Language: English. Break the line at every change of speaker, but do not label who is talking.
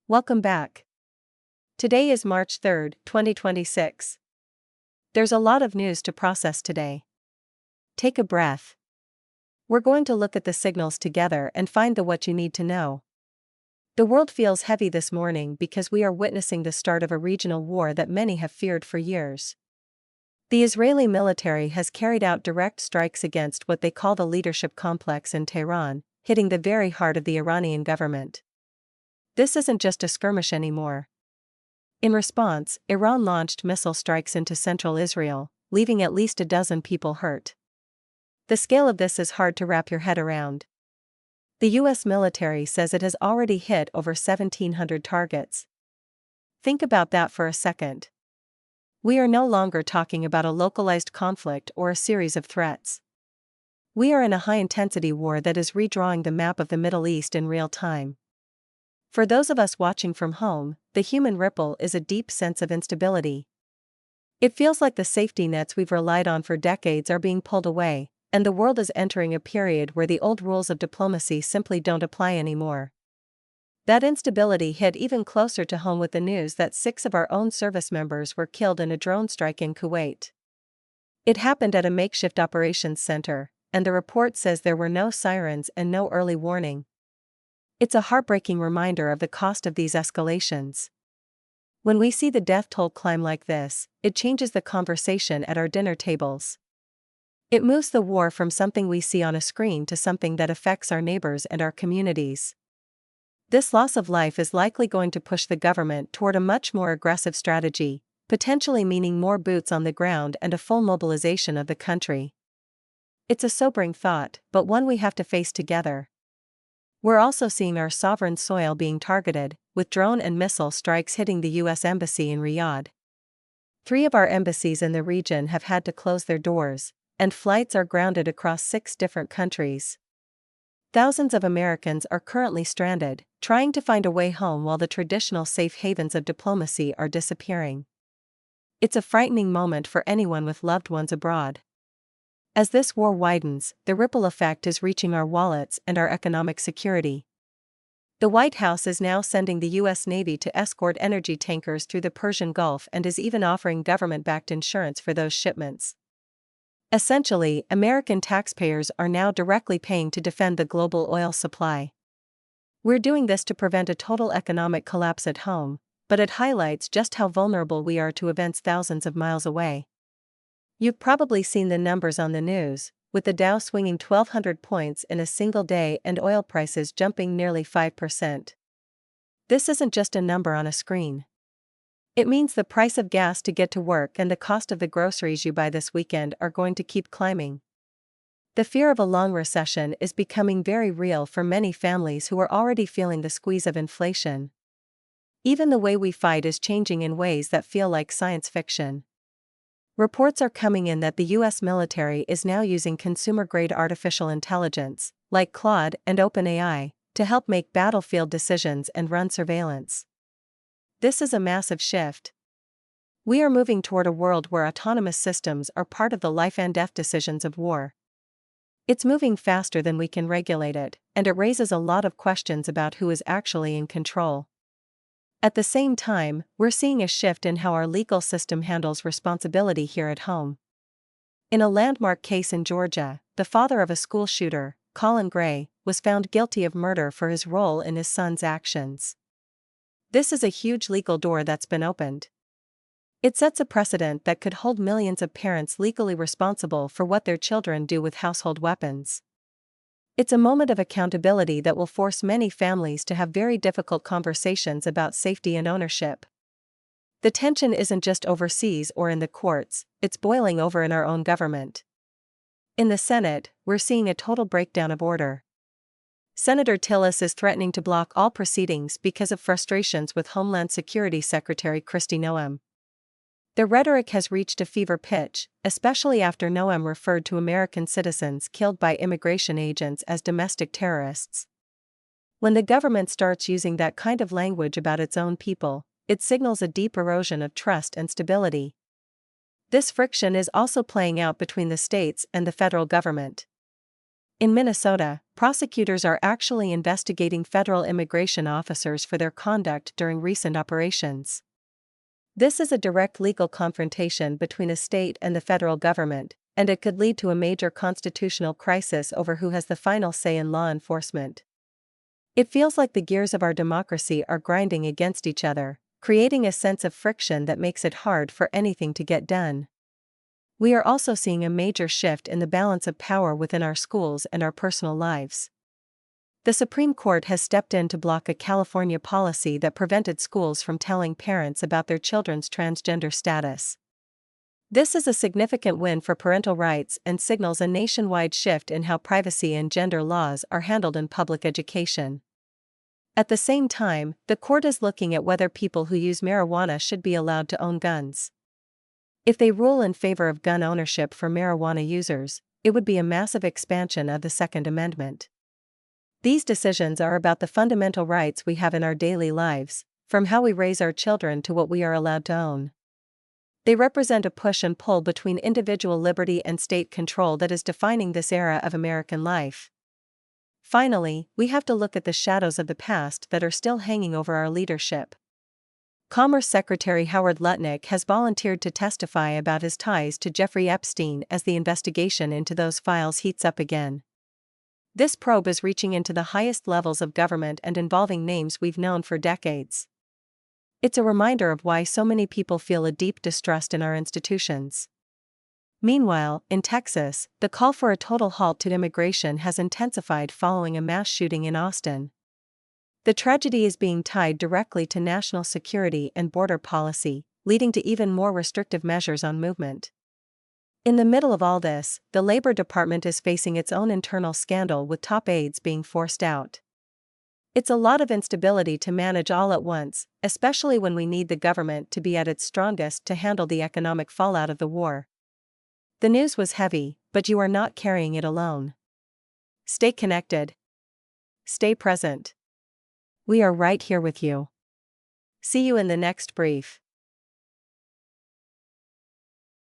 Welcome back. Today is March 3rd, 2026. There's a lot of news to process today. Take a breath. We're going to look at the signals together and find the what you need to know. The world feels heavy this morning because we are witnessing the start of a regional war that many have feared for years. The Israeli military has carried out direct strikes against what they call the leadership complex in Tehran, hitting the very heart of the Iranian government. This isn't just a skirmish anymore. In response, Iran launched missile strikes into central Israel, leaving at least a dozen people hurt. The scale of this is hard to wrap your head around. The U.S. military says it has already hit over 1,700 targets. Think about that for a second. We are no longer talking about a localized conflict or a series of threats. We are in a high-intensity war that is redrawing the map of the Middle East in real time. For those of us watching from home, the human ripple is a deep sense of instability. It feels like the safety nets we've relied on for decades are being pulled away, and the world is entering a period where the old rules of diplomacy simply don't apply anymore. That instability hit even closer to home with the news that 6 of our own service members were killed in a drone strike in Kuwait. It happened at a makeshift operations center, and the report says there were no sirens and no early warning. It's a heartbreaking reminder of the cost of these escalations. When we see the death toll climb like this, it changes the conversation at our dinner tables. It moves the war from something we see on a screen to something that affects our neighbors and our communities. This loss of life is likely going to push the government toward a much more aggressive strategy, potentially meaning more boots on the ground and a full mobilization of the country. It's a sobering thought, but one we have to face together. We're also seeing our sovereign soil being targeted, with drone and missile strikes hitting the U.S. Embassy in Riyadh. 3 of our embassies in the region have had to close their doors, and flights are grounded across 6 different countries. Thousands of Americans are currently stranded, trying to find a way home while the traditional safe havens of diplomacy are disappearing. It's a frightening moment for anyone with loved ones abroad. As this war widens, the ripple effect is reaching our wallets and our economic security. The White House is now sending the U.S. Navy to escort energy tankers through the Persian Gulf and is even offering government-backed insurance for those shipments. Essentially, American taxpayers are now directly paying to defend the global oil supply. We're doing this to prevent a total economic collapse at home, but it highlights just how vulnerable we are to events thousands of miles away. You've probably seen the numbers on the news, with the Dow swinging 1,200 points in a single day and oil prices jumping nearly 5%. This isn't just a number on a screen. It means the price of gas to get to work and the cost of the groceries you buy this weekend are going to keep climbing. The fear of a long recession is becoming very real for many families who are already feeling the squeeze of inflation. Even the way we fight is changing in ways that feel like science fiction. Reports are coming in that the U.S. military is now using consumer-grade artificial intelligence, like Claude and OpenAI, to help make battlefield decisions and run surveillance. This is a massive shift. We are moving toward a world where autonomous systems are part of the life and death decisions of war. It's moving faster than we can regulate it, and it raises a lot of questions about who is actually in control. At the same time, we're seeing a shift in how our legal system handles responsibility here at home. In a landmark case in Georgia, the father of a school shooter, Colin Gray, was found guilty of murder for his role in his son's actions. This is a huge legal door that's been opened. It sets a precedent that could hold millions of parents legally responsible for what their children do with household weapons. It's a moment of accountability that will force many families to have very difficult conversations about safety and ownership. The tension isn't just overseas or in the courts, it's boiling over in our own government. In the Senate, we're seeing a total breakdown of order. Senator Tillis is threatening to block all proceedings because of frustrations with Homeland Security Secretary Kristi Noem. The rhetoric has reached a fever pitch, especially after Noem referred to American citizens killed by immigration agents as domestic terrorists. When the government starts using that kind of language about its own people, it signals a deep erosion of trust and stability. This friction is also playing out between the states and the federal government. In Minnesota, prosecutors are actually investigating federal immigration officers for their conduct during recent operations. This is a direct legal confrontation between a state and the federal government, and it could lead to a major constitutional crisis over who has the final say in law enforcement. It feels like the gears of our democracy are grinding against each other, creating a sense of friction that makes it hard for anything to get done. We are also seeing a major shift in the balance of power within our schools and our personal lives. The Supreme Court has stepped in to block a California policy that prevented schools from telling parents about their children's transgender status. This is a significant win for parental rights and signals a nationwide shift in how privacy and gender laws are handled in public education. At the same time, the court is looking at whether people who use marijuana should be allowed to own guns. If they rule in favor of gun ownership for marijuana users, it would be a massive expansion of the Second Amendment. These decisions are about the fundamental rights we have in our daily lives, from how we raise our children to what we are allowed to own. They represent a push and pull between individual liberty and state control that is defining this era of American life. Finally, we have to look at the shadows of the past that are still hanging over our leadership. Commerce Secretary Howard Lutnick has volunteered to testify about his ties to Jeffrey Epstein as the investigation into those files heats up again. This probe is reaching into the highest levels of government and involving names we've known for decades. It's a reminder of why so many people feel a deep distrust in our institutions. Meanwhile, in Texas, the call for a total halt to immigration has intensified following a mass shooting in Austin. The tragedy is being tied directly to national security and border policy, leading to even more restrictive measures on movement. In the middle of all this, the Labor Department is facing its own internal scandal with top aides being forced out. It's a lot of instability to manage all at once, especially when we need the government to be at its strongest to handle the economic fallout of the war. The news was heavy, but you are not carrying it alone. Stay connected. Stay present. We are right here with you. See you in the next brief.